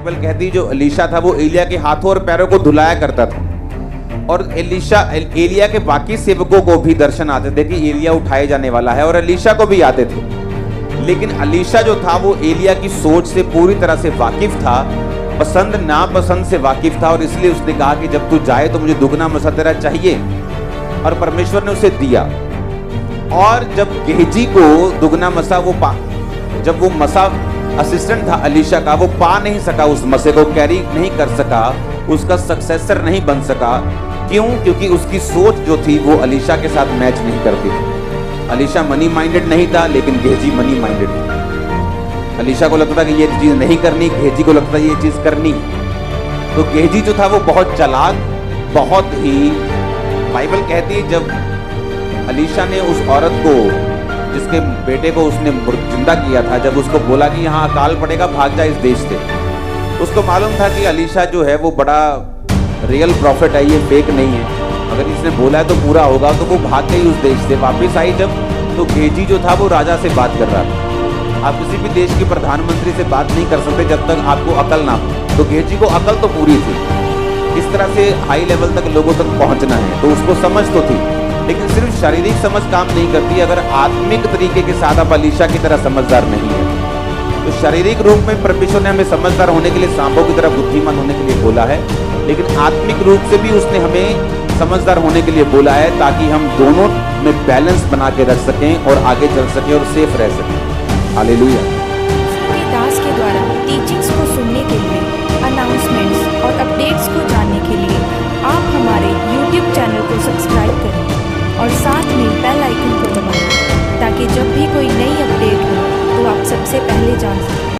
Bible कहती है जो एलीशा था वो एलिया के हाथों और पैरों को धुलाया करता था। और एलिया के बाकी सेवकों को भी दर्शन आते थे कि एलिया उठाए जाने वाला है, और एलीशा को भी आते थे। लेकिन एलीशा जो था वो एलिया की सोच से पूरी तरह से वाकिफ था, पसंद नापसंद से वाकिफ था, और इसलिए उसने कहा कि जब तू जाए तो मुझे दुगना मसा तेरा चाहिए, और परमेश्वर ने उसे दिया। और जब गेहजी को दुगना मसा जब वो मसा असिस्टेंट था एलीशा का, वो पा नहीं सका, उस मसे को कैरी नहीं कर सका, उसका सक्सेसर नहीं बन सका। क्यों? क्योंकि उसकी सोच जो थी वो एलीशा के साथ मैच नहीं करती थी। एलीशा मनी माइंडेड नहीं था, लेकिन गेहजी मनी माइंडेड था। एलीशा को लगता था कि ये चीज नहीं करनी, गेहजी को लगता था ये चीज करनी। तो गेहजी जो था वो बहुत चालाक, बहुत ही, बाइबल कहती है जब एलीशा ने उस औरत को, जिसके बेटे को उसने जिंदा किया था, जब उसको बोला कि यहाँ अकाल पड़ेगा, भाग जा इस देश से, उसको मालूम था कि एलीशा जो है वो बड़ा रियल प्रॉफिट है, ये फेक नहीं है, अगर इसने बोला है तो पूरा होगा। तो वो भाग गई उस देश से। वापस आई जब, तो गेहजी जो था वो राजा से बात कर रहा था। आप किसी भी देश के प्रधानमंत्री से बात नहीं कर सकते जब तक आपको अकल ना हो। तो गेहजी को अकल तो पूरी थी, इस तरह से हाई लेवल तक लोगों तक पहुंचना है, तो उसको समझ तो थी, लेकिन सिर्फ शारीरिक समझ काम नहीं करती अगर आत्मिक तरीके के साथ आप एलीशा की तरह समझदार नहीं है। तो शारीरिक रूप में परमेश्वर ने हमें समझदार होने के लिए, सांपों की तरह बुद्धिमान होने के लिए बोला है, लेकिन आत्मिक रूप से भी उसने हमें समझदार होने के लिए बोला है, ताकि हम दोनों में बैलेंस बना के रख सकें और आगे चल सकें और सेफ रह सकें। हालेलुया। दास के द्वारा टीचिंग्स को सुनने के लिए, अनाउंसमेंट्स और अपडेट्स को जानने के लिए आप हमारे YouTube चैनल को सब्सक्राइब करें और साथ में बेल आइकन को दबाएं, ताकि जब भी कोई नई अपडेट हो तो आप सबसे पहले जान सकें।